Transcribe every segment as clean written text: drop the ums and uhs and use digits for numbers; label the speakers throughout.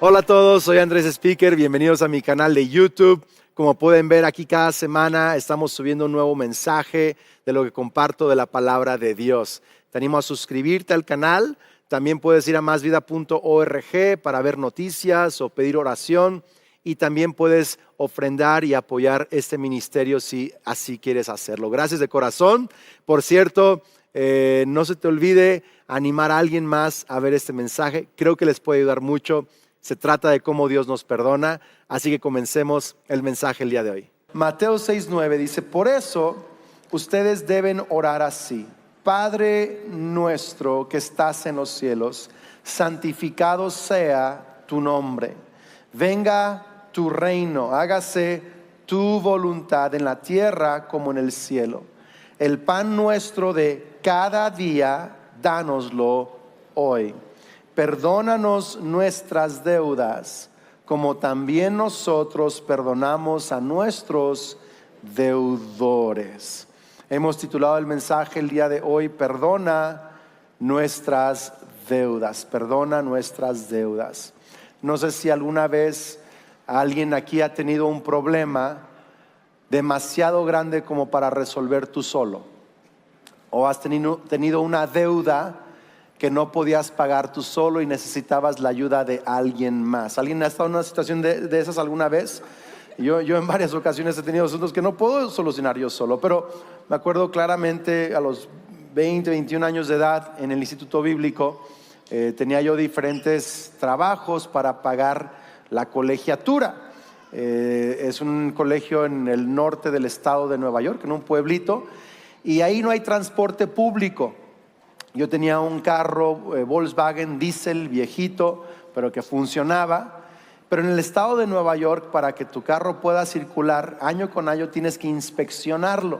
Speaker 1: Hola a todos, soy Andrés Speaker, bienvenidos a mi canal de YouTube. Como pueden ver aquí cada semana estamos subiendo un nuevo mensaje de lo que comparto de la palabra de Dios. Te animo a suscribirte al canal, también puedes ir a masvida.org para ver noticias o pedir oración y también puedes ofrendar y apoyar este ministerio si así quieres hacerlo. Gracias de corazón. Por cierto, no se te olvide animar a alguien más a ver este mensaje, creo que les puede ayudar mucho. Se trata de cómo Dios nos perdona, así que comencemos el mensaje el día de hoy. Mateo 6:9 dice, por eso ustedes deben orar así. Padre nuestro que estás en los cielos, santificado sea tu nombre. Venga tu reino, hágase tu voluntad en la tierra como en el cielo. El pan nuestro de cada día, dánoslo hoy. Perdónanos nuestras deudas, como también nosotros perdonamos a nuestros deudores. Hemos titulado el mensaje el día de hoy, perdona nuestras deudas, perdona nuestras deudas. No sé si alguna vez alguien aquí ha tenido un problema demasiado grande como para resolver tú solo, o has tenido una deuda que no podías pagar tú solo y necesitabas la ayuda de alguien más. ¿Alguien ha estado en una situación de esas alguna vez? Yo en varias ocasiones he tenido asuntos que no puedo solucionar yo solo, pero me acuerdo claramente a los 20, 21 años de edad en el Instituto Bíblico, tenía yo diferentes trabajos para pagar la colegiatura. Es un colegio en el norte del estado de Nueva York, en un pueblito, y ahí no hay transporte público. Yo tenía un carro Volkswagen diesel viejito, pero que funcionaba. Pero en el estado de Nueva York, para que tu carro pueda circular año con año, tienes que inspeccionarlo.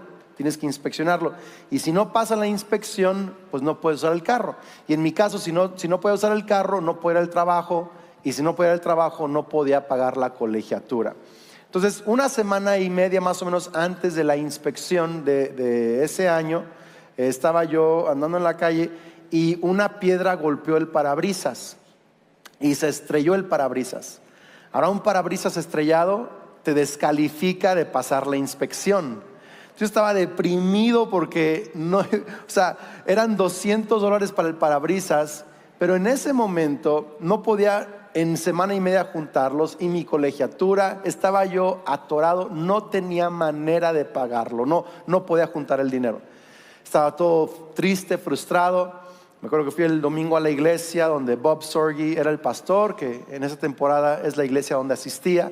Speaker 1: Y si no pasa la inspección, pues no puedes usar el carro. Y en mi caso, si no puedo usar el carro, no puedo ir al trabajo. Y si no podía ir al trabajo, no podía pagar la colegiatura. Entonces, una semana y media más o menos antes de la inspección de ese año, estaba yo andando en la calle y una piedra golpeó el parabrisas y se estrelló el parabrisas. Ahora, un parabrisas estrellado te descalifica de pasar la inspección. Yo estaba deprimido porque eran $200 para el parabrisas, pero en ese momento no podía en semana y media juntarlos y mi colegiatura, estaba yo atorado, no tenía manera de pagarlo, no podía juntar el dinero. Estaba todo triste, frustrado. Me acuerdo que fui el domingo a la iglesia donde Bob Sorge era el pastor, que en esa temporada es la iglesia donde asistía.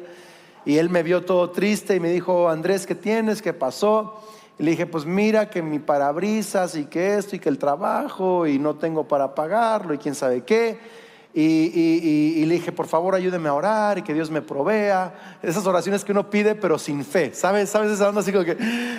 Speaker 1: Y él me vio todo triste y me dijo, Andrés, ¿qué tienes? ¿Qué pasó? Y le dije, pues mira que mi parabrisas y que esto y que el trabajo y no tengo para pagarlo y quién sabe qué. Y le dije, por favor ayúdeme a orar y que Dios me provea. Esas oraciones que uno pide pero sin fe, ¿sabes esa onda así como que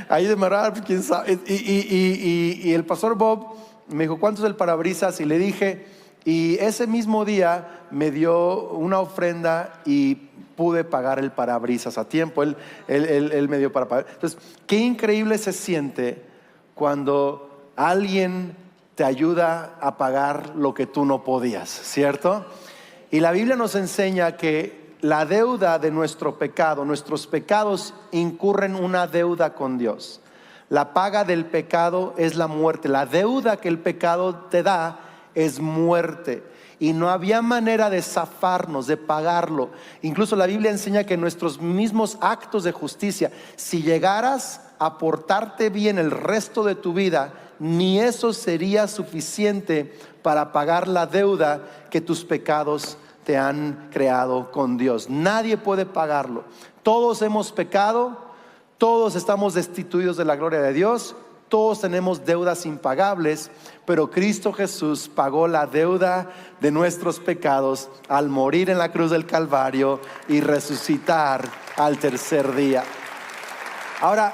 Speaker 1: ayúdeme a orar, quién sabe. Y el pastor Bob me dijo, ¿cuánto es el parabrisas? Y le dije, y ese mismo día me dio una ofrenda y pude pagar el parabrisas a tiempo. Él me dio para pagar. Entonces, qué increíble se siente cuando alguien te ayuda a pagar lo que tú no podías, ¿cierto? Y la Biblia nos enseña que la deuda de nuestro pecado, nuestros pecados incurren una deuda con Dios. La paga del pecado es la muerte. La deuda que el pecado te da es muerte. Y no había manera de zafarnos, de pagarlo. Incluso la Biblia enseña que nuestros mismos actos de justicia, si llegaras a portarte bien el resto de tu vida, ni eso sería suficiente para pagar la deuda que tus pecados te han creado con Dios. Nadie puede pagarlo. Todos hemos pecado, todos estamos destituidos de la gloria de Dios, todos tenemos deudas impagables, pero Cristo Jesús pagó la deuda de nuestros pecados al morir en la cruz del Calvario y resucitar al tercer día. Ahora,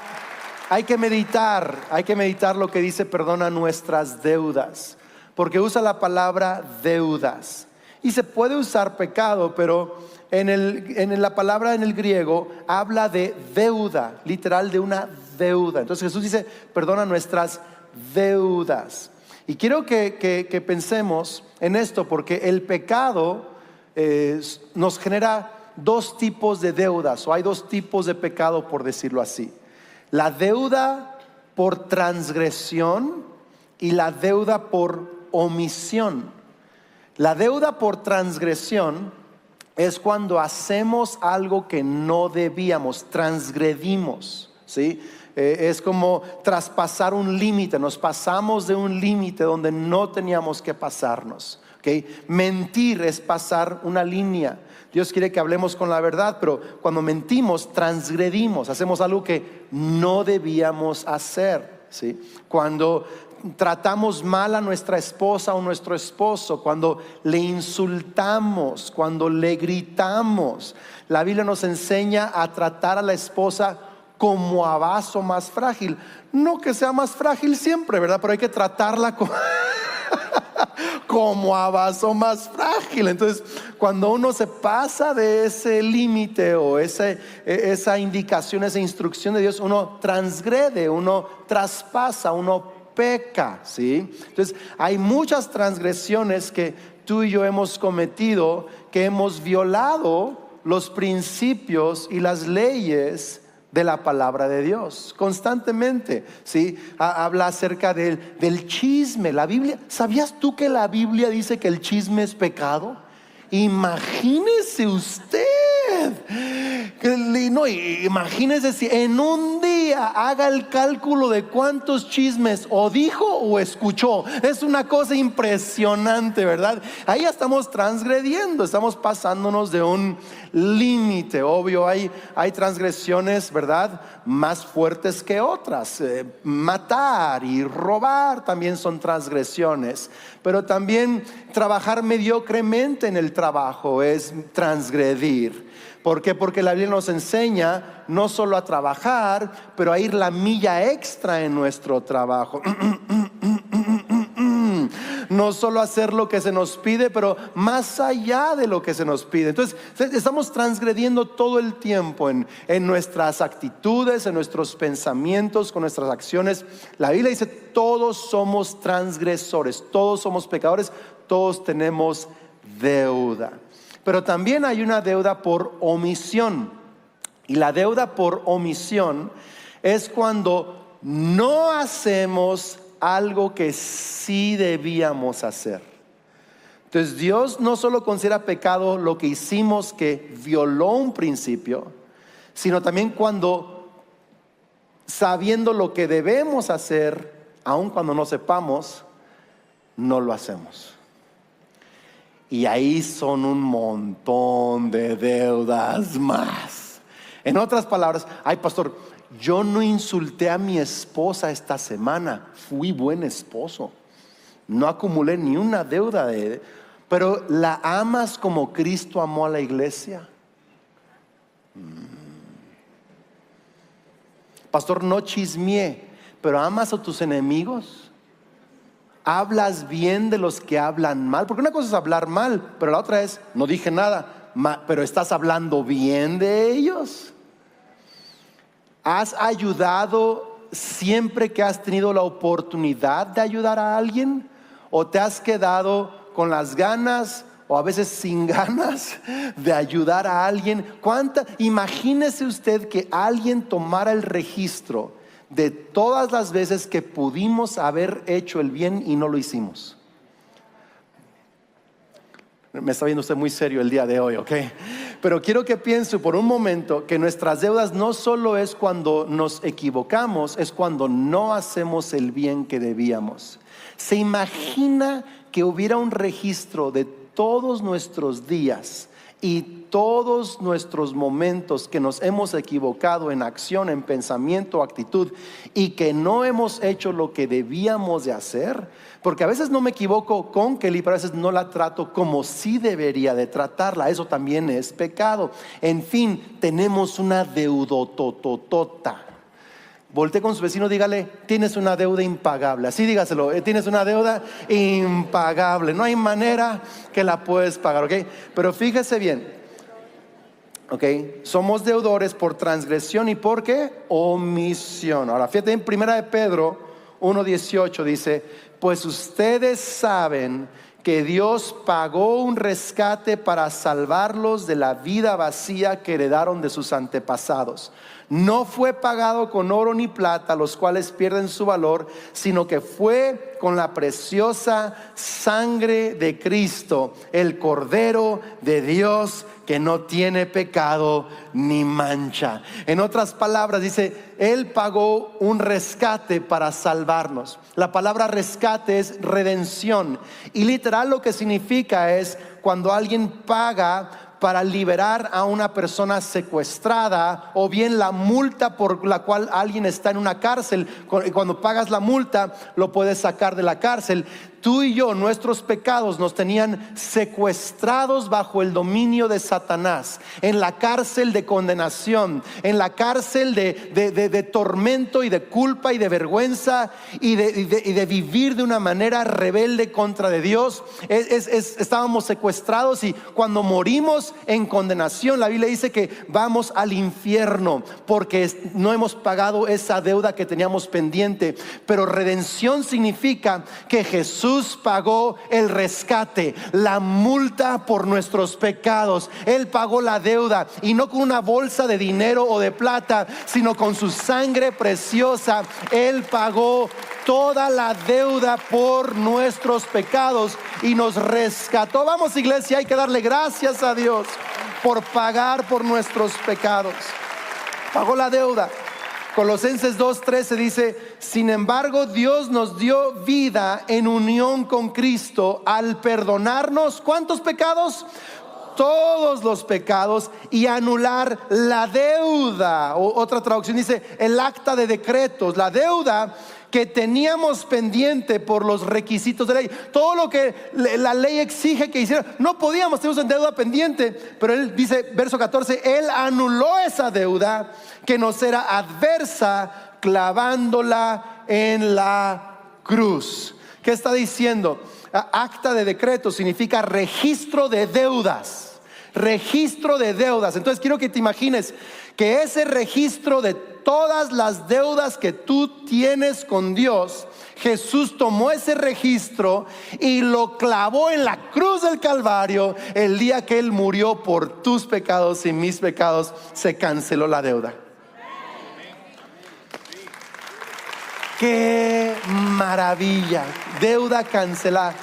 Speaker 1: hay que meditar lo que dice perdona nuestras deudas, porque usa la palabra deudas. Y se puede usar pecado, pero en la palabra en el griego habla de deuda, literal de una deuda. Entonces Jesús dice perdona nuestras deudas. Y quiero que pensemos en esto, porque el pecado nos genera dos tipos de deudas, o hay dos tipos de pecado, por decirlo así. La deuda por transgresión y la deuda por omisión. La deuda por transgresión es cuando hacemos algo que no debíamos, transgredimos, ¿sí? Es como traspasar un límite, nos pasamos de un límite donde no teníamos que pasarnos, ¿okay? Mentir es pasar una línea. Dios quiere que hablemos con la verdad, pero cuando mentimos, transgredimos, hacemos algo que no debíamos hacer, ¿sí? Cuando tratamos mal a nuestra esposa o nuestro esposo, cuando le insultamos, cuando le gritamos, la Biblia nos enseña a tratar a la esposa como a vaso más frágil. No que sea más frágil siempre, ¿verdad? Pero hay que tratarla como a vaso más frágil. Entonces, cuando uno se pasa de ese límite o esa indicación, esa instrucción de Dios, uno transgrede, uno traspasa, uno peca, ¿sí? Entonces, hay muchas transgresiones que tú y yo hemos cometido, que hemos violado los principios y las leyes de la palabra de Dios constantemente, ¿sí? Habla acerca del chisme. La Biblia, ¿sabías tú que la Biblia dice que el chisme es pecado? Imagínese usted. No, imagínese si en un día haga el cálculo de cuántos chismes o dijo o escuchó. Es una cosa impresionante, ¿verdad? Ahí ya estamos transgrediendo, estamos pasándonos de un límite. Obvio, hay transgresiones, ¿verdad?, más fuertes que otras. Matar y robar también son transgresiones, pero también trabajar mediocremente en el trabajo es transgredir. ¿Por qué? Porque la Biblia nos enseña no solo a trabajar, pero a ir la milla extra en nuestro trabajo. No solo hacer lo que se nos pide, pero más allá de lo que se nos pide. Entonces, estamos transgrediendo todo el tiempo en nuestras actitudes, en nuestros pensamientos, con nuestras acciones. La Biblia dice: todos somos transgresores, todos somos pecadores, todos tenemos deuda. Pero también hay una deuda por omisión. Y la deuda por omisión es cuando no hacemos algo que sí debíamos hacer. Entonces, Dios no solo considera pecado lo que hicimos que violó un principio, sino también cuando, sabiendo lo que debemos hacer, aun cuando no sepamos, no lo hacemos. Y ahí son un montón de deudas más. En otras palabras, ay, pastor, yo no insulté a mi esposa esta semana, fui buen esposo, no acumulé ni una deuda pero ¿la amas como Cristo amó a la iglesia? Pastor, no chismeé, pero ¿amas a tus enemigos? ¿Hablas bien de los que hablan mal? Porque una cosa es hablar mal, pero la otra es, no dije nada, pero ¿estás hablando bien de ellos? ¿Has ayudado siempre que has tenido la oportunidad de ayudar a alguien? ¿O te has quedado con las ganas, o a veces sin ganas, de ayudar a alguien? Imagínese usted que alguien tomara el registro de todas las veces que pudimos haber hecho el bien y no lo hicimos. Me está viendo usted muy serio el día de hoy, ¿ok? Pero quiero que piense por un momento que nuestras deudas no solo es cuando nos equivocamos, es cuando no hacemos el bien que debíamos. ¿Se imagina que hubiera un registro de todos nuestros días y todos nuestros momentos que nos hemos equivocado en acción, en pensamiento, actitud, y que no hemos hecho lo que debíamos de hacer? Porque a veces no me equivoco con Kelly, pero a veces no la trato como sí debería de tratarla. Eso también es pecado. En fin, tenemos una deudototota. Voltee con su vecino, dígale: tienes una deuda impagable. Así dígaselo: tienes una deuda impagable, no hay manera que la puedes pagar, ¿ok? Pero fíjese bien, ¿ok? Somos deudores por transgresión y ¿por qué? Omisión. Ahora fíjate, en 1 de Pedro 1:18 dice: pues ustedes saben que Dios pagó un rescate para salvarlos de la vida vacía que heredaron de sus antepasados. No fue pagado con oro ni plata, los cuales pierden su valor, sino que fue con la preciosa sangre de Cristo, el Cordero de Dios, que no tiene pecado ni mancha. En otras palabras, dice, Él pagó un rescate para salvarnos. La palabra rescate es redención, y literal lo que significa es cuando alguien paga para liberar a una persona secuestrada, o bien la multa por la cual alguien está en una cárcel. Cuando pagas la multa, lo puedes sacar de la cárcel. Tú y yo, nuestros pecados nos tenían secuestrados bajo el dominio de Satanás, en la cárcel de condenación, en la cárcel de tormento y de culpa y de vergüenza y de vivir de una manera rebelde contra de Dios. Estábamos secuestrados, y cuando morimos en condenación, la Biblia dice que vamos al infierno porque no hemos pagado esa deuda que teníamos pendiente. Pero redención significa que Jesús pagó el rescate, la multa por nuestros pecados. Él pagó la deuda, y no con una bolsa de dinero o de plata, sino con su sangre preciosa. Él pagó toda la deuda por nuestros pecados y nos rescató. Vamos, iglesia, hay que darle gracias a Dios por pagar por nuestros pecados. Pagó la deuda. Colosenses 2:13 dice: sin embargo, Dios nos dio vida en unión con Cristo al perdonarnos, ¿cuántos pecados? Todos los pecados, y anular la deuda. Otra traducción dice el acta de decretos, la deuda que teníamos pendiente por los requisitos de ley. Todo lo que la ley exige que hiciera, no podíamos, teníamos deuda pendiente. Pero él dice, verso 14, Él anuló esa deuda que nos era adversa, clavándola en la cruz. ¿Qué está diciendo? Acta de decreto significa registro de deudas. Registro de deudas. Entonces quiero que te imagines que ese registro de todas las deudas que tú tienes con Dios, Jesús tomó ese registro y lo clavó en la cruz del Calvario. El día que Él murió por tus pecados y mis pecados, se canceló la deuda. ¡Qué maravilla! Deuda cancelada.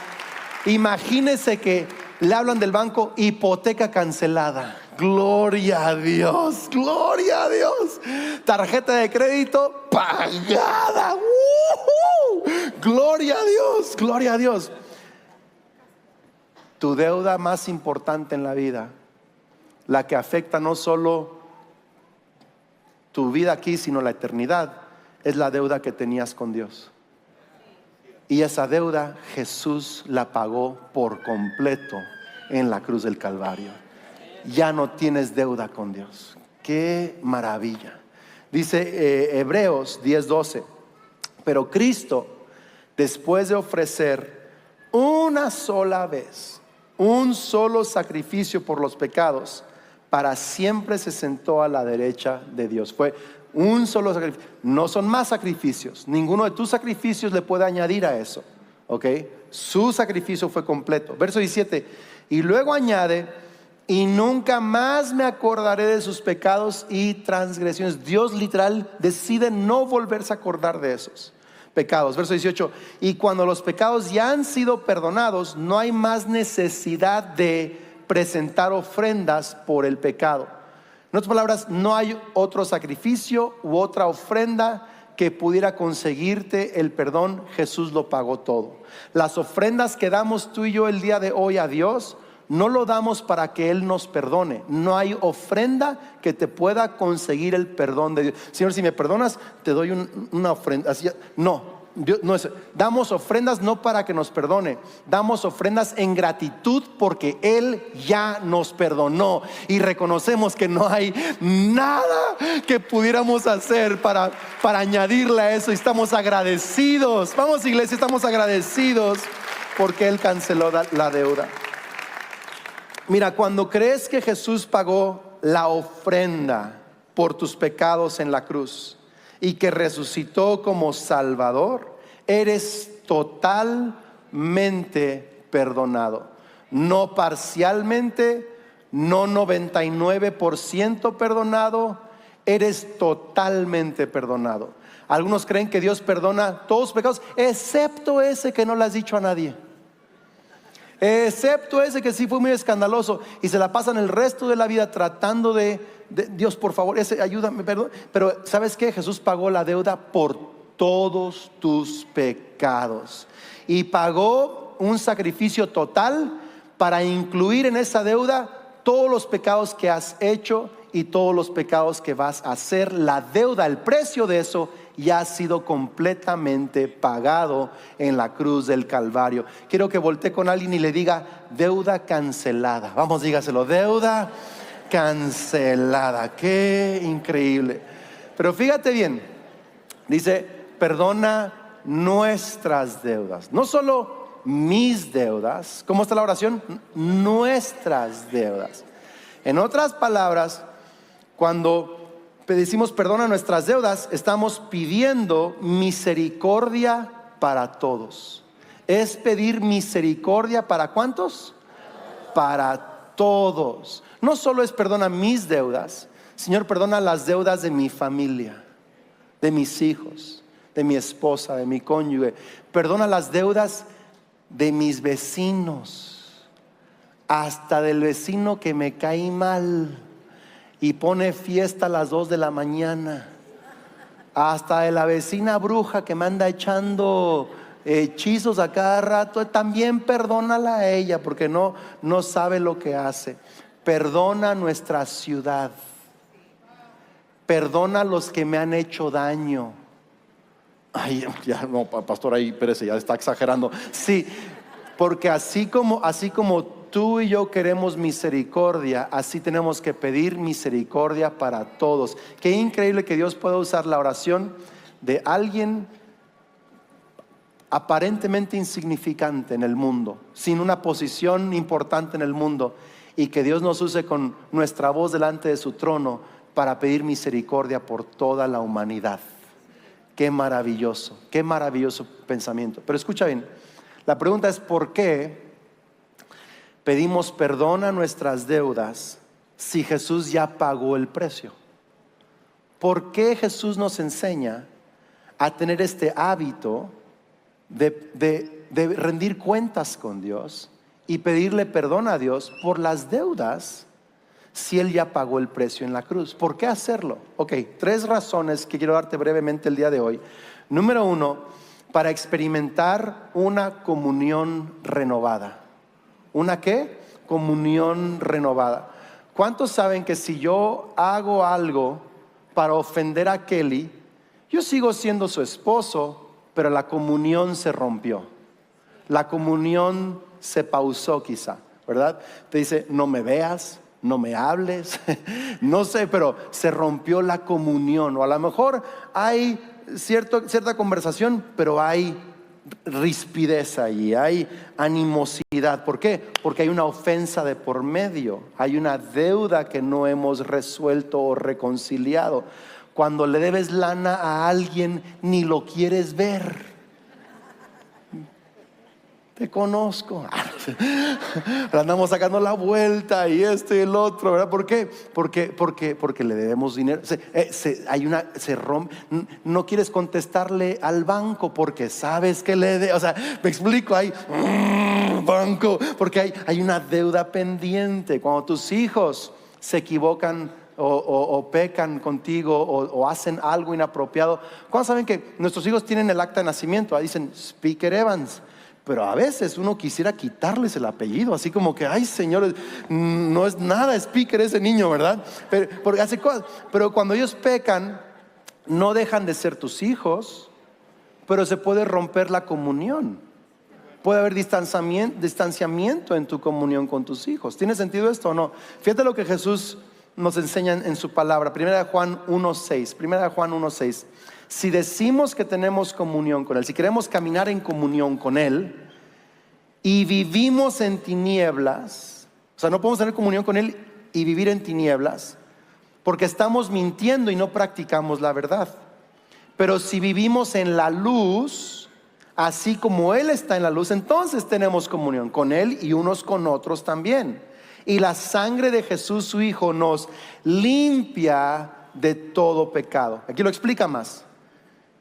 Speaker 1: Imagínese que le hablan del banco, hipoteca cancelada. Gloria a Dios, gloria a Dios. Tarjeta de crédito pagada. Gloria a Dios, gloria a Dios. Tu deuda más importante en la vida, la que afecta no solo tu vida aquí, sino la eternidad, es la deuda que tenías con Dios. Y esa deuda Jesús la pagó por completo en la cruz del Calvario. Ya no tienes deuda con Dios. ¡Qué maravilla! Dice Hebreos 10:12, pero Cristo, después de ofrecer una sola vez un solo sacrificio por los pecados, para siempre se sentó a la derecha de Dios. Fue un solo sacrificio. No son más sacrificios. Ninguno de tus sacrificios le puede añadir a eso. ¿Ok? Su sacrificio fue completo. Verso 17. Y luego añade: y nunca más me acordaré de sus pecados y transgresiones. Dios literal decide no volverse a acordar de esos pecados. Verso 18. Y cuando los pecados ya han sido perdonados, no hay más necesidad de presentar ofrendas por el pecado. En otras palabras, no hay otro sacrificio u otra ofrenda que pudiera conseguirte el perdón. Jesús lo pagó todo. Las ofrendas que damos tú y yo el día de hoy a Dios, no lo damos para que Él nos perdone. No hay ofrenda que te pueda conseguir el perdón de Dios. Señor, si me perdonas, te doy una ofrenda. Así, no. Dios, no es, damos ofrendas no para que nos perdone, damos ofrendas en gratitud porque Él ya nos perdonó, y reconocemos que no hay nada que pudiéramos hacer para añadirle a eso, y estamos agradecidos. Vamos, iglesia, estamos agradecidos porque Él canceló la deuda. Mira, cuando crees que Jesús pagó la ofrenda por tus pecados en la cruz y que resucitó como Salvador, eres totalmente perdonado. No parcialmente, no 99% perdonado, eres totalmente perdonado. Algunos creen que Dios perdona todos los pecados, excepto ese que no le has dicho a nadie. Excepto ese que sí fue muy escandaloso y se la pasan el resto de la vida tratando de Dios, por favor, ese, ayúdame, perdón. Pero ¿sabes qué? Jesús pagó la deuda por todos tus pecados y pagó un sacrificio total para incluir en esa deuda todos los pecados que has hecho y todos los pecados que vas a hacer. La deuda, el precio de eso ya ha sido completamente pagado en la cruz del Calvario. Quiero que voltee con alguien y le diga: deuda cancelada. Vamos, dígaselo: deuda cancelada. Qué increíble. Pero fíjate bien, dice: perdona nuestras deudas. No solo mis deudas. ¿Cómo está la oración? Nuestras deudas. En otras palabras, cuando decimos perdona nuestras deudas, estamos pidiendo misericordia para todos. Es pedir misericordia ¿para cuántos? Para todos. No solo es perdona mis deudas, Señor, perdona las deudas de mi familia, de mis hijos, de mi esposa, de mi cónyuge. Perdona las deudas de mis vecinos, hasta del vecino que me cae mal y pone fiesta a las 2 de la mañana, hasta de la vecina bruja que me anda echando hechizos a cada rato. También perdónala a ella, porque no sabe lo que hace. Perdona nuestra ciudad, perdona a los que me han hecho daño. Ay, ya no, pastor, ahí espérese, ya está exagerando. Sí, porque así como tú y yo queremos misericordia, así tenemos que pedir misericordia para todos. Qué increíble que Dios pueda usar la oración de alguien aparentemente insignificante en el mundo, sin una posición importante en el mundo, y que Dios nos use con nuestra voz delante de su trono para pedir misericordia por toda la humanidad. Qué maravilloso pensamiento. Pero escucha bien, la pregunta es: ¿por qué pedimos perdón a nuestras deudas si Jesús ya pagó el precio? ¿Por qué Jesús nos enseña a tener este hábito de rendir cuentas con Dios y pedirle perdón a Dios por las deudas si Él ya pagó el precio en la cruz? ¿Por qué hacerlo? Ok, 3 razones que quiero darte brevemente el día de hoy. Número 1, para experimentar una comunión renovada. ¿Una qué? Comunión renovada. ¿Cuántos saben que si yo hago algo para ofender a Kelly, yo sigo siendo su esposo, pero la comunión se rompió? La comunión se pausó quizá, ¿verdad? Te dice: no me veas, no me hables, no sé, pero se rompió la comunión. O a lo mejor hay cierta conversación, pero hay rispidez allí, hay animosidad. ¿Por qué? Porque hay una ofensa de por medio, hay una deuda que no hemos resuelto o reconciliado. Cuando le debes lana a alguien, ni lo quieres ver. Te conozco. Andamos sacando la vuelta y esto y el otro, ¿verdad? ¿Por qué? Porque le debemos dinero. Se rompe. No quieres contestarle al banco porque sabes que le debe. O sea, me explico, hay banco, porque hay una deuda pendiente. Cuando tus hijos se equivocan o pecan contigo o hacen algo inapropiado, ¿cuándo saben que nuestros hijos tienen el acta de nacimiento? Ahí dicen Speaker Evans. Pero a veces uno quisiera quitarles el apellido, así como que: ay, señores, no es nada Speaker ese niño, ¿verdad? Porque hace cosas. Pero cuando ellos pecan, no dejan de ser tus hijos, pero se puede romper la comunión. Puede haber distanciamiento en tu comunión con tus hijos. ¿Tiene sentido esto o no? Fíjate lo que Jesús nos enseña en su palabra. 1 Juan 1:6. Si decimos que tenemos comunión con Él, si queremos caminar en comunión con Él y vivimos en tinieblas, o sea, no podemos tener comunión con Él y vivir en tinieblas, porque estamos mintiendo y no practicamos la verdad. Pero si vivimos en la luz, así como Él está en la luz, entonces tenemos comunión con Él y unos con otros también. Y la sangre de Jesús su Hijo nos limpia de todo pecado. Aquí lo explica más.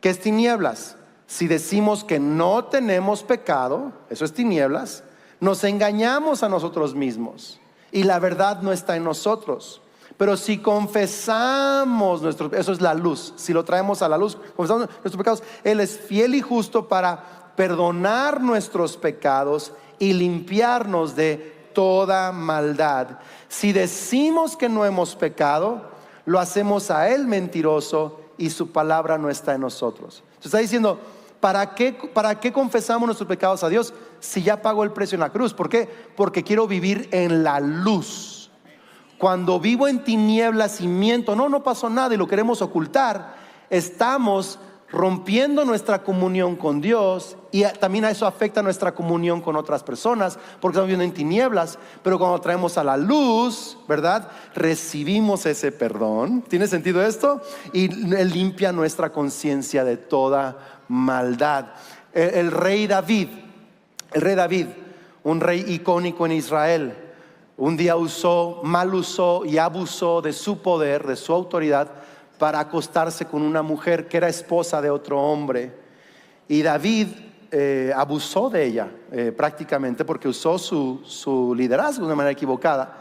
Speaker 1: ¿Qué es tinieblas? Si decimos que no tenemos pecado, eso es tinieblas, nos engañamos a nosotros mismos y la verdad no está en nosotros. Pero si confesamos eso es la luz, si lo traemos a la luz, confesamos nuestros pecados, Él es fiel y justo para perdonar nuestros pecados y limpiarnos de toda maldad. Si decimos que no hemos pecado, lo hacemos a Él mentiroso y su palabra no está en nosotros. Se está diciendo, ¿para qué confesamos nuestros pecados a Dios si ya pagó el precio en la cruz? ¿Por qué? Porque quiero vivir en la luz. Cuando vivo en tinieblas y miento, no pasó nada y lo queremos ocultar, estamos rompiendo nuestra comunión con Dios y también a eso afecta nuestra comunión con otras personas porque estamos viviendo en tinieblas. Pero cuando traemos a la luz, ¿verdad? Recibimos ese perdón. ¿Tiene sentido esto? Y Él limpia nuestra conciencia de toda maldad. El rey David, un rey icónico en Israel, un día mal usó y abusó de su poder, de su autoridad, para acostarse con una mujer que era esposa de otro hombre. Y David abusó de ella prácticamente porque usó su liderazgo de una manera equivocada.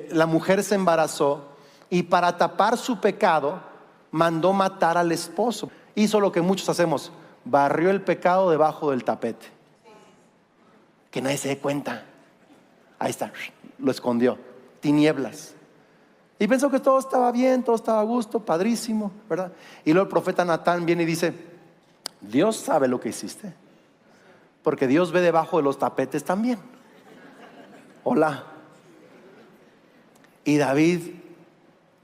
Speaker 1: La mujer se embarazó y para tapar su pecado mandó matar al esposo. Hizo lo que muchos hacemos, barrió el pecado debajo del tapete, que nadie se dé cuenta. Ahí está, lo escondió, tinieblas. Y pensó que todo estaba bien, todo estaba a gusto, padrísimo, ¿verdad? Y luego el profeta Natán viene y dice, Dios sabe lo que hiciste, porque Dios ve debajo de los tapetes también. Hola. Y David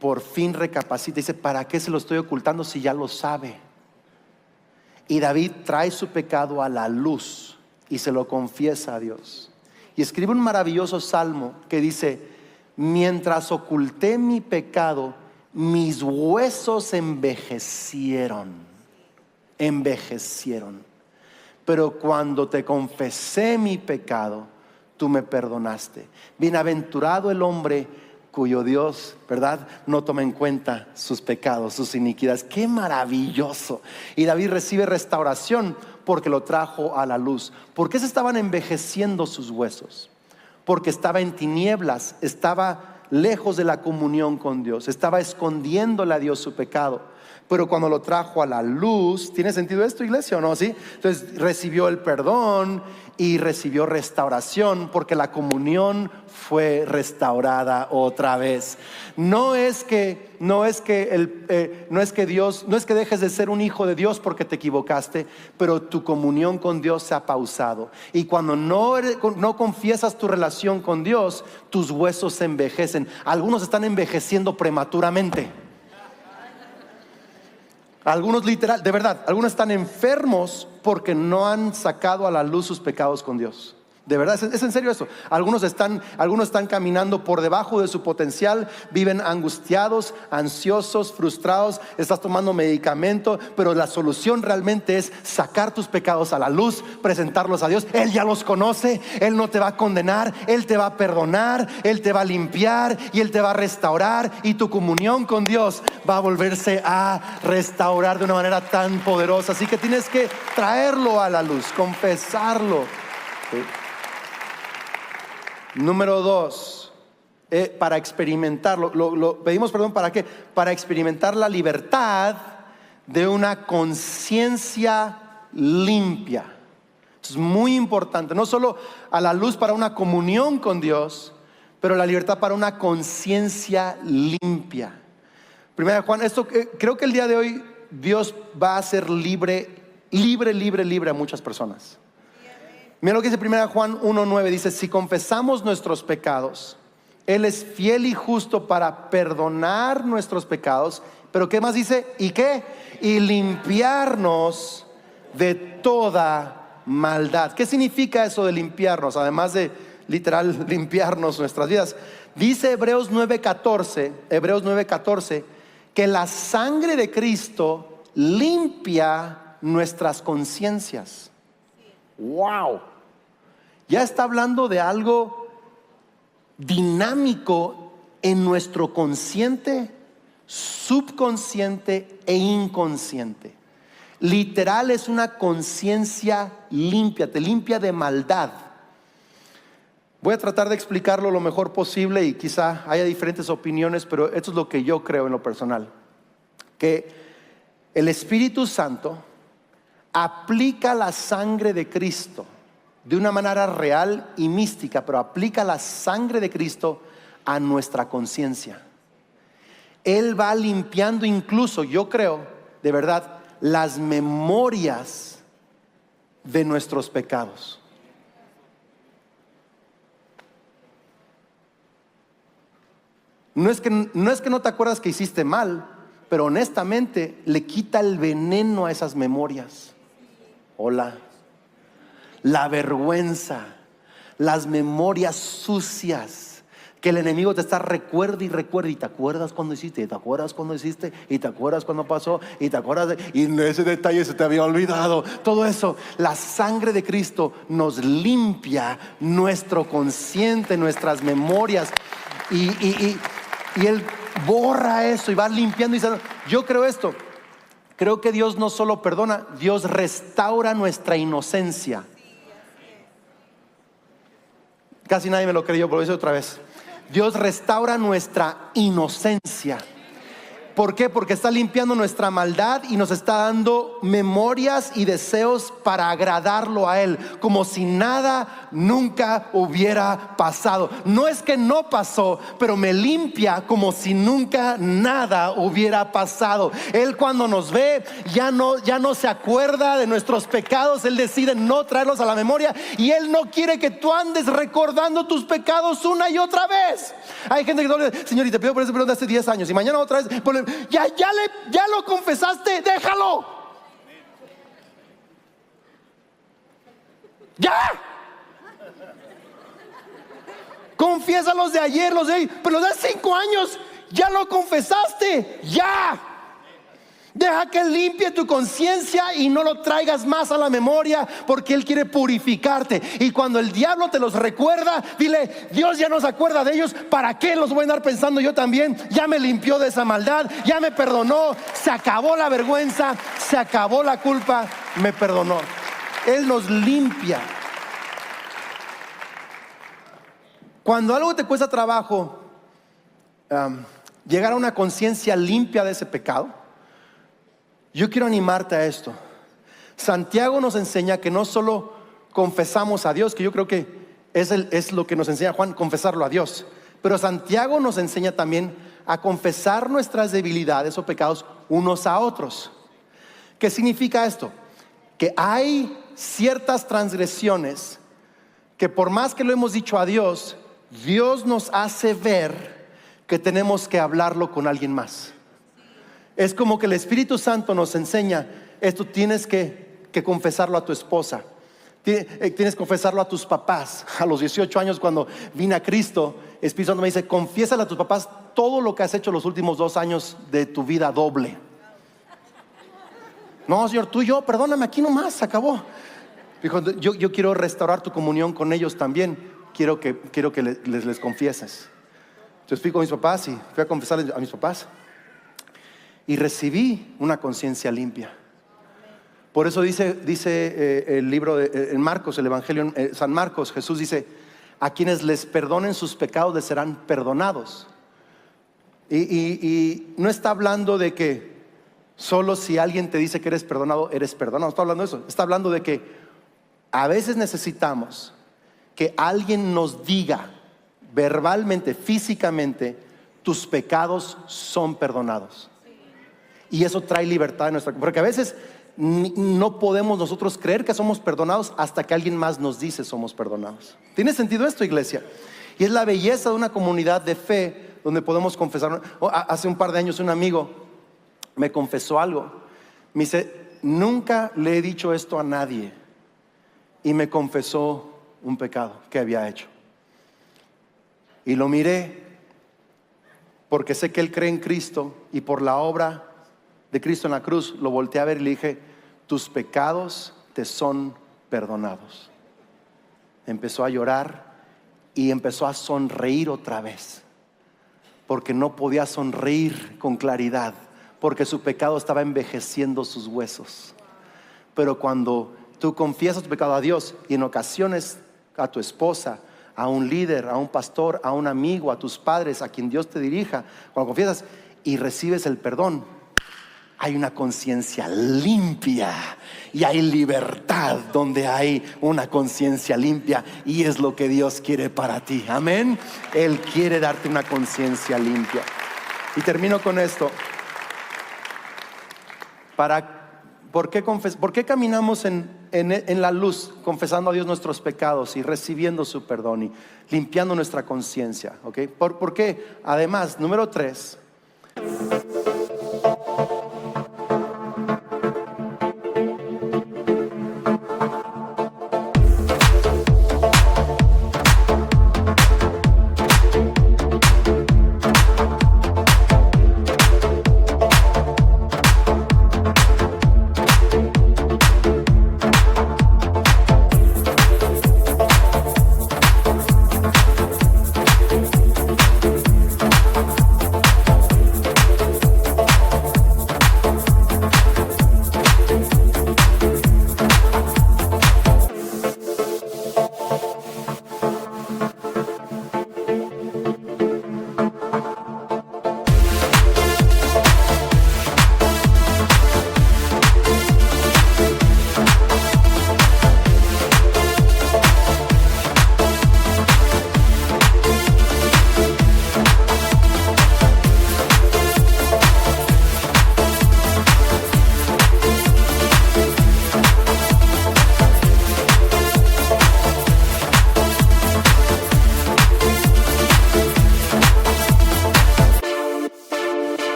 Speaker 1: por fin recapacita y dice, ¿para qué se lo estoy ocultando si ya lo sabe? Y David trae su pecado a la luz y se lo confiesa a Dios. Y escribe un maravilloso salmo que dice, mientras oculté mi pecado, mis huesos envejecieron. Pero cuando te confesé mi pecado, tú me perdonaste. Bienaventurado el hombre cuyo Dios, ¿verdad?, no toma en cuenta sus pecados, sus iniquidades. ¡Qué maravilloso! Y David recibe restauración porque lo trajo a la luz. ¿Por qué se estaban envejeciendo sus huesos? Porque estaba en tinieblas, estaba lejos de la comunión con Dios, estaba escondiéndole a Dios su pecado. Pero cuando lo trajo a la luz, ¿tiene sentido esto, iglesia, o no? ¿Sí? Entonces recibió el perdón y recibió restauración, porque la comunión fue restaurada otra vez. No es que dejes de ser un hijo de Dios porque te equivocaste, pero tu comunión con Dios se ha pausado. Y cuando no confiesas tu relación con Dios, tus huesos se envejecen. Algunos están envejeciendo prematuramente. Algunos literal, de verdad, algunos están enfermos porque no han sacado a la luz sus pecados con Dios. De verdad, es en serio eso. Algunos están caminando por debajo de su potencial, viven angustiados, ansiosos, frustrados, estás tomando medicamento, pero la solución realmente es sacar tus pecados a la luz, presentarlos a Dios. Él ya los conoce, Él no te va a condenar, Él te va a perdonar, Él te va a limpiar y Él te va a restaurar, y tu comunión con Dios va a volverse a restaurar de una manera tan poderosa. Así que tienes que traerlo a la luz, confesarlo. ¿Sí? Número 2, para experimentarlo, pedimos perdón, ¿para qué? Para experimentar la libertad de una conciencia limpia. Es muy importante, no solo a la luz para una comunión con Dios, pero la libertad para una conciencia limpia. Primera de Juan, creo que el día de hoy Dios va a hacer libre a muchas personas. Mira lo que dice 1 Juan 1:9, dice, si confesamos nuestros pecados, Él es fiel y justo para perdonar nuestros pecados. Pero ¿qué más dice? ¿Y qué? Y limpiarnos de toda maldad. ¿Qué significa eso de limpiarnos? Además de literal limpiarnos nuestras vidas. Dice Hebreos 9:14, que la sangre de Cristo limpia nuestras conciencias. ¡Wow! Ya está hablando de algo dinámico en nuestro consciente, subconsciente e inconsciente. Literal, es una conciencia limpia, te limpia de maldad. Voy a tratar de explicarlo lo mejor posible y quizá haya diferentes opiniones, pero esto es lo que yo creo en lo personal. Que el Espíritu Santo aplica la sangre de Cristo de una manera real y mística, pero aplica la sangre de Cristo a nuestra conciencia. Él va limpiando incluso, yo creo, de verdad, las memorias de nuestros pecados. No es que no te acuerdas que hiciste mal, pero honestamente le quita el veneno a esas memorias. Hola. La vergüenza, las memorias sucias que el enemigo te está recuerda y recuerda. Y te acuerdas cuando hiciste, y te acuerdas cuando hiciste, y te acuerdas cuando pasó, y te acuerdas y ese detalle se te había olvidado. Todo eso, la sangre de Cristo nos limpia nuestro consciente, nuestras memorias. Y Él borra eso y va limpiando y diciendo, yo creo esto. Creo que Dios no solo perdona, Dios restaura nuestra inocencia. Casi nadie me lo creyó, pero lo hice otra vez. Dios restaura nuestra inocencia. ¿Por qué? Porque está limpiando nuestra maldad y nos está dando memorias y deseos para agradarlo a Él, como si nada nunca hubiera pasado. No es que no pasó, pero me limpia como si nunca nada hubiera pasado. Él cuando nos ve ya no se acuerda de nuestros pecados. Él decide no traerlos a la memoria y Él no quiere que tú andes recordando tus pecados una y otra vez. Hay gente que dice, Señor, y te pido por ese perdón de hace 10 años y mañana otra vez. Ya lo confesaste, déjalo. Ya. Confiesa los de ayer, los de hoy, pero los de 5 años, ya lo confesaste, ya. Deja que Él limpie tu conciencia y no lo traigas más a la memoria, porque Él quiere purificarte. Y cuando el diablo te los recuerda, dile, Dios ya no se acuerda de ellos, ¿para qué los voy a andar pensando yo también? Ya me limpió de esa maldad, ya me perdonó, se acabó la vergüenza, se acabó la culpa, me perdonó. Él nos limpia. Cuando algo te cuesta trabajo llegar a una conciencia limpia de ese pecado, yo quiero animarte a esto. Santiago nos enseña que no solo confesamos a Dios, que yo creo que es lo que nos enseña Juan, confesarlo a Dios, pero Santiago nos enseña también a confesar nuestras debilidades o pecados unos a otros. ¿Qué significa esto? Que hay ciertas transgresiones que por más que lo hemos dicho a Dios, Dios nos hace ver que tenemos que hablarlo con alguien más. Es como que el Espíritu Santo nos enseña esto. Tienes que confesarlo a tu esposa, tienes que confesarlo a tus papás. A los 18 años, cuando vine a Cristo, el Espíritu Santo me dice, confiésale a tus papás todo lo que has hecho los últimos 2 años de tu vida doble. No, Señor, tú y yo, perdóname, aquí nomás, se acabó. Dijo, yo quiero restaurar tu comunión con ellos también. Quiero que les confieses. Entonces fui con mis papás y fui a confesarles a mis papás y recibí una conciencia limpia. Por eso dice el libro en Marcos, el Evangelio San Marcos, Jesús dice, a quienes les perdonen sus pecados les serán perdonados. Y no está hablando de que solo si alguien te dice que eres perdonado, eres perdonado. No está hablando de eso. Está hablando de que a veces necesitamos que alguien nos diga verbalmente, físicamente, tus pecados son perdonados. Y eso trae libertad en nuestra, porque a veces no podemos nosotros creer que somos perdonados hasta que alguien más nos dice somos perdonados. ¿Tiene sentido esto, iglesia? Y es la belleza de una comunidad de fe donde podemos confesar. Hace un par de años un amigo me confesó algo. Me dice, nunca le he dicho esto a nadie. Y me confesó un pecado que había hecho. Y lo miré porque sé que él cree en Cristo, y por la obra de Cristo en la cruz lo volteé a ver y le dije, tus pecados te son perdonados. Empezó a llorar y empezó a sonreír otra vez, porque no podía sonreír con claridad, porque su pecado estaba envejeciendo sus huesos. Pero cuando tú confiesas tu pecado a Dios, y en ocasiones a tu esposa, a un líder, a un pastor, a un amigo, a tus padres, a quien Dios te dirija, cuando confiesas y recibes el perdón, hay una conciencia limpia y hay libertad donde hay una conciencia limpia, y es lo que Dios quiere para ti. Amén. Él quiere darte una conciencia limpia. Y termino con esto. ¿Por qué caminamos en la luz, confesando a Dios nuestros pecados y recibiendo su perdón y limpiando nuestra conciencia? ¿Okay? ¿Por qué? Además, número 3,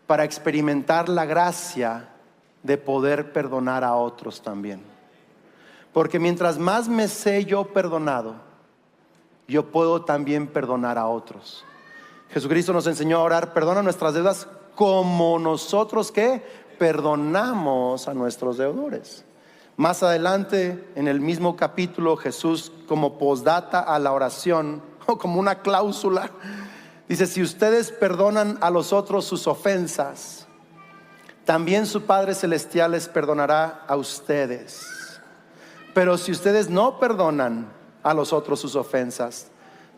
Speaker 1: para experimentar la gracia de poder perdonar a otros también. Porque mientras más me sé yo perdonado, yo puedo también perdonar a otros. Jesucristo nos enseñó a orar: perdona nuestras deudas como nosotros que perdonamos a nuestros deudores. Más adelante en el mismo capítulo, Jesús, como postdata a la oración, o como una cláusula, dice: si ustedes perdonan a los otros sus ofensas, también su Padre Celestial les perdonará a ustedes. Pero si ustedes no perdonan a los otros sus ofensas,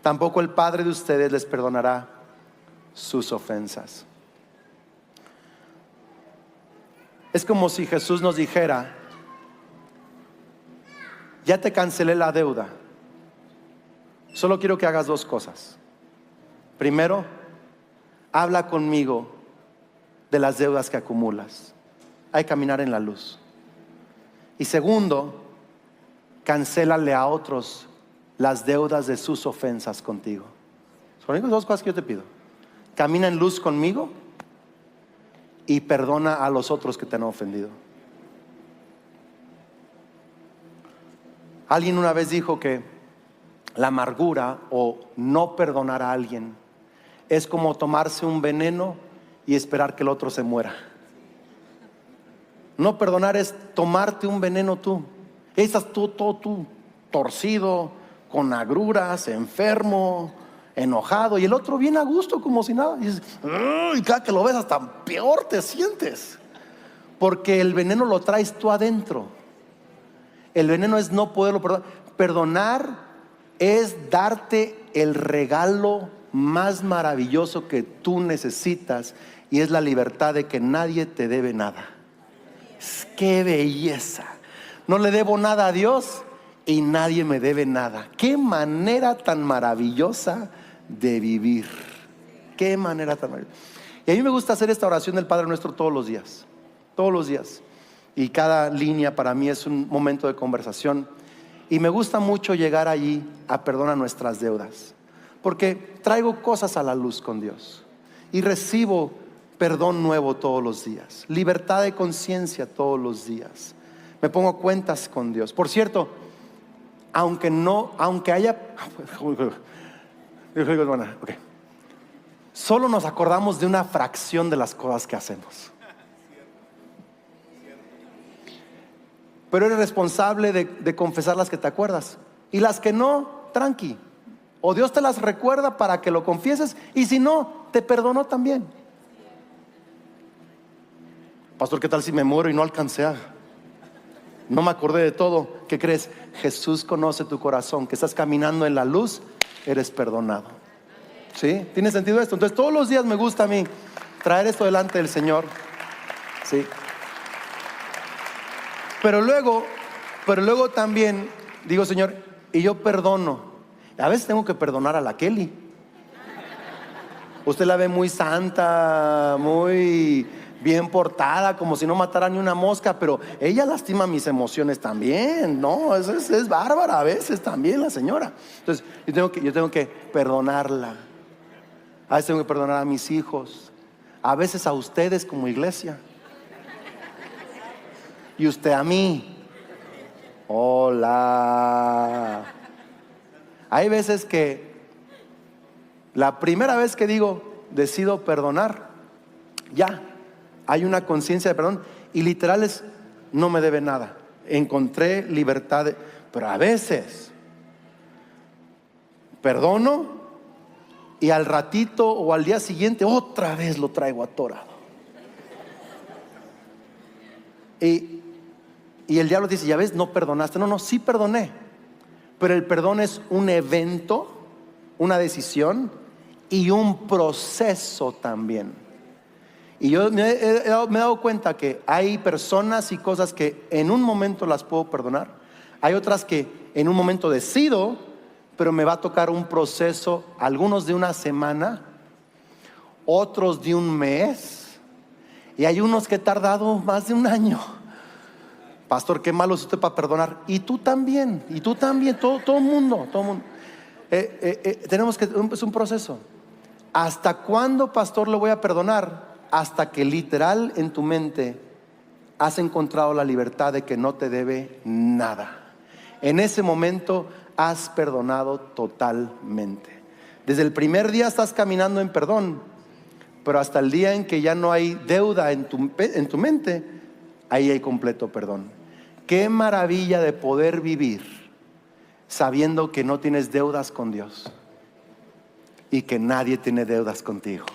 Speaker 1: tampoco el Padre de ustedes les perdonará sus ofensas. Es como si Jesús nos dijera: ya te cancelé la deuda, solo quiero que hagas dos cosas. Primero, habla conmigo de las deudas que acumulas. Hay que caminar en la luz. Y segundo, cancélale a otros las deudas de sus ofensas contigo. Son las únicas dos cosas que yo te pido. Camina en luz conmigo y perdona a los otros que te han ofendido. Alguien una vez dijo que la amargura o no perdonar a alguien es como tomarse un veneno y esperar que el otro se muera. No perdonar es tomarte un veneno tú. Estás todo tú torcido, con agruras, enfermo, enojado, y el otro bien a gusto como si nada. Y dices, y cada que lo ves hasta peor te sientes, porque el veneno lo traes tú adentro. El veneno es no poderlo perdonar. Perdonar es darte el regalo más maravilloso que tú necesitas, y es la libertad de que nadie te debe nada. ¡Qué belleza! No le debo nada a Dios y nadie me debe nada. ¡Qué manera tan maravillosa de vivir! ¡Qué manera tan maravillosa! Y a mí me gusta hacer esta oración del Padre Nuestro todos los días. Todos los días. Y cada línea para mí es un momento de conversación. Y me gusta mucho llegar allí a perdonar nuestras deudas, porque traigo cosas a la luz con Dios y recibo perdón nuevo todos los días, libertad de conciencia todos los días. Me pongo cuentas con Dios. Por cierto, aunque haya solo nos acordamos de una fracción de las cosas que hacemos, pero eres responsable de confesar las que te acuerdas, y las que no, tranqui, o Dios te las recuerda para que lo confieses, y si no, te perdonó también. Pastor, ¿qué tal si me muero y no alcancé no me acordé de todo? ¿Qué crees? Jesús conoce tu corazón, que estás caminando en la luz, eres perdonado. ¿Sí? ¿Tiene sentido esto? Entonces todos los días me gusta a mí traer esto delante del Señor. ¿Sí? Pero luego también digo, Señor, y yo perdono. A veces tengo que perdonar a la Kelly. Usted la ve muy santa, muy bien portada, como si no matara ni una mosca, pero ella lastima mis emociones también. No, es bárbara a veces también la señora. Entonces yo tengo que perdonarla. A veces tengo que perdonar a mis hijos, a veces a ustedes como iglesia, y usted a mí. Hola. Hay veces que la primera vez que decido perdonar, ya hay una conciencia de perdón, y literal es, no me debe nada, encontré libertad pero a veces perdono y al ratito o al día siguiente otra vez lo traigo atorado, y el diablo dice, ya ves, no perdonaste. No, sí perdoné, pero el perdón es un evento, una decisión y un proceso también. Y yo me he dado cuenta que hay personas y cosas que en un momento las puedo perdonar. Hay otras que en un momento decido, pero me va a tocar un proceso, algunos de una semana, otros de un mes, y hay unos que he tardado más de un año. Pastor, qué malo es usted para perdonar. Y tú también, todo el mundo. Tenemos que, es un proceso. ¿Hasta cuándo, pastor, le voy a perdonar? Hasta que literal en tu mente has encontrado la libertad de que no te debe nada. En ese momento has perdonado totalmente. Desde el primer día estás caminando en perdón, pero hasta el día en que ya no hay deuda en tu mente, ahí hay completo perdón. Qué maravilla de poder vivir sabiendo que no tienes deudas con Dios y que nadie tiene deudas contigo.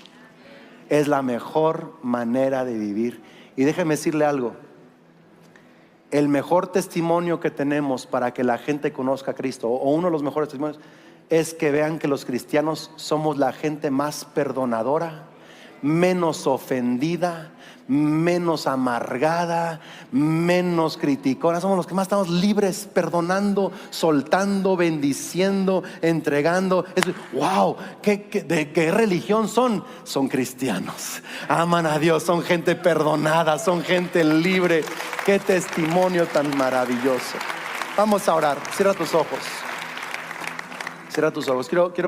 Speaker 1: Es la mejor manera de vivir. Y déjeme decirle algo, el mejor testimonio que tenemos para que la gente conozca a Cristo, o uno de los mejores testimonios, es que vean que los cristianos somos la gente más perdonadora, menos ofendida, menos amargada, menos criticona. Somos los que más estamos libres, perdonando, soltando, bendiciendo, entregando. Wow, ¿de qué religión son? Son cristianos, aman a Dios, son gente perdonada, son gente libre. Qué testimonio tan maravilloso. Vamos a orar. Cierra tus ojos. Cierra tus ojos. Quiero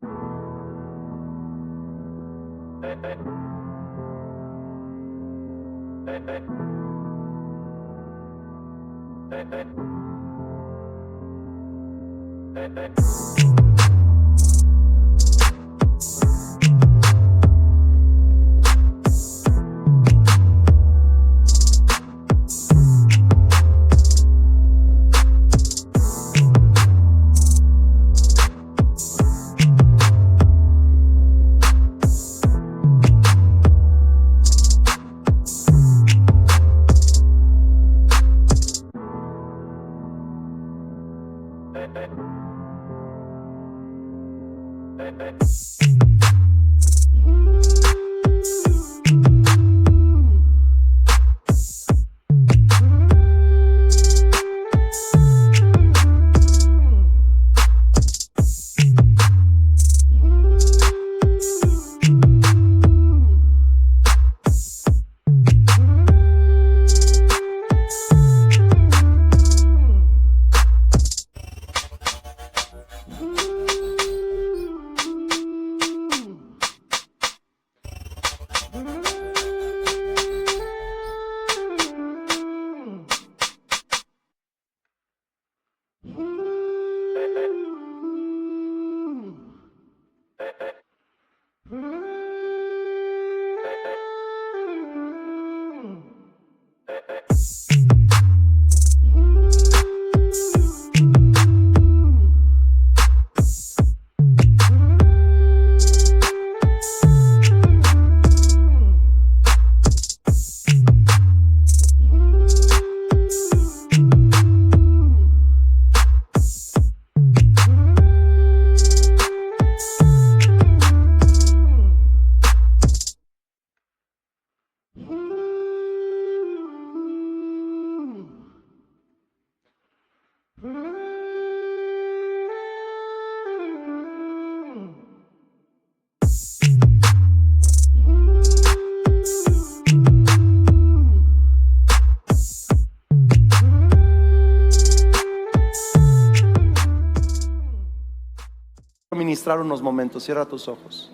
Speaker 1: Ministrar unos momentos, cierra tus ojos.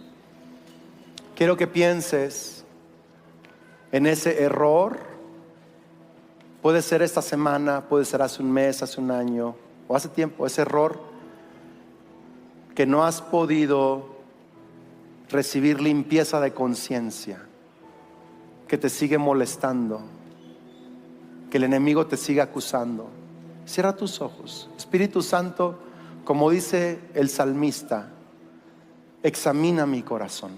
Speaker 1: Quiero que pienses en ese error. Puede ser esta semana, puede ser hace un mes, hace un año o hace tiempo. Ese error que no has podido recibir limpieza de conciencia, que te sigue molestando, que el enemigo te sigue acusando. Cierra tus ojos. Espíritu Santo, como dice el salmista, examina mi corazón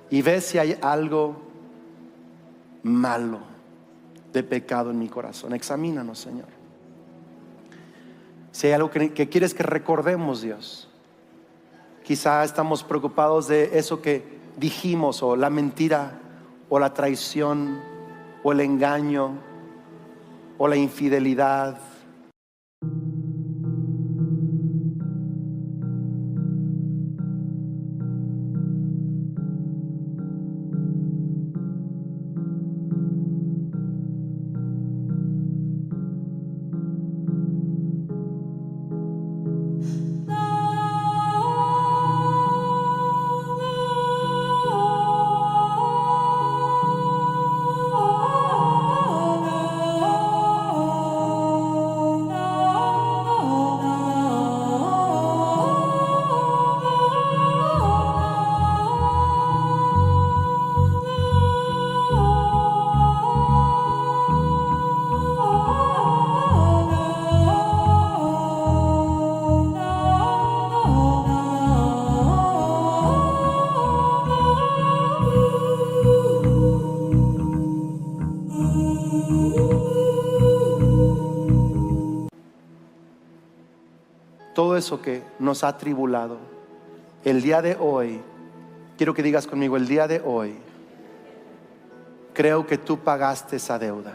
Speaker 1: y ve si hay algo malo de pecado en mi corazón. Examínanos, Señor. Si hay algo que quieres que recordemos, Dios. Quizá estamos preocupados de eso que dijimos, o la mentira, o la traición, o el engaño, o la infidelidad. Todo eso que nos ha tribulado, el día de hoy, quiero que digas conmigo, el día de hoy, creo que tú pagaste esa deuda,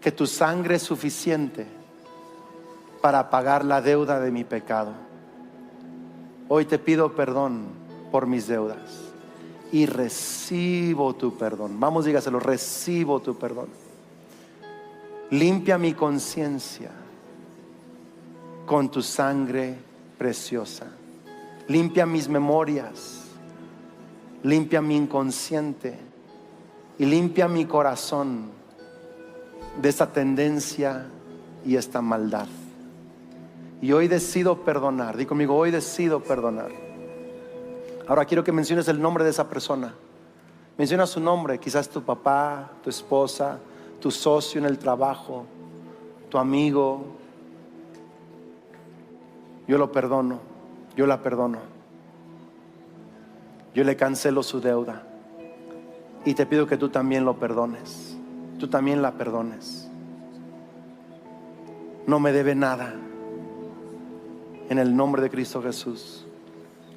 Speaker 1: que tu sangre es suficiente para pagar la deuda de mi pecado. Hoy te pido perdón por mis deudas y recibo tu perdón. Vamos, dígaselo, recibo tu perdón. Limpia mi conciencia con tu sangre preciosa. Limpia mis memorias, limpia mi inconsciente y limpia mi corazón de esta tendencia y esta maldad. Y hoy decido perdonar. Di conmigo, hoy decido perdonar. Ahora quiero que menciones el nombre de esa persona. Menciona su nombre, quizás tu papá, tu esposa, tu socio en el trabajo, tu amigo. Yo lo perdono, yo la perdono. Yo le cancelo su deuda. Y te pido que tú también lo perdones. Tú también la perdones. no me debe nada. En el nombre de Cristo Jesús.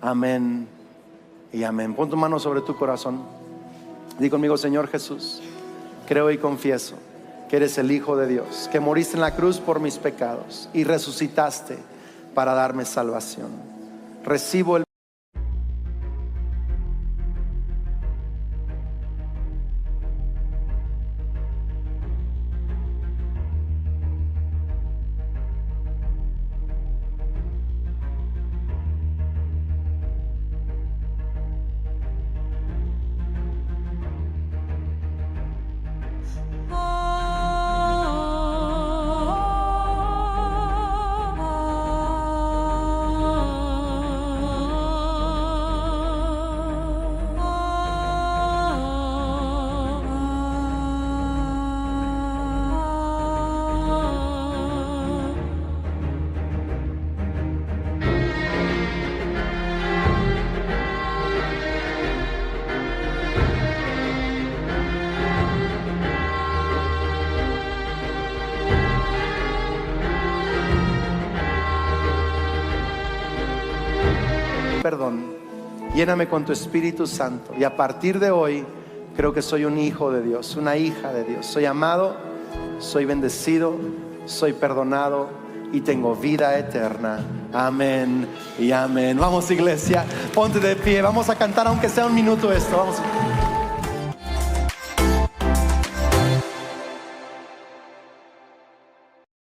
Speaker 1: Amén y amén. Pon tu mano sobre tu corazón. Di conmigo: Señor Jesús, creo y confieso que eres el Hijo de Dios, que moriste en la cruz por mis pecados y resucitaste para darme salvación. Recibo el perdón. Lléname con tu Espíritu Santo. Y a partir de hoy creo que soy un hijo de Dios, una hija de Dios. Soy amado, soy bendecido, soy perdonado y tengo vida eterna. Amén y amén. Vamos, iglesia, ponte de pie. Vamos a cantar aunque sea un minuto esto. Vamos.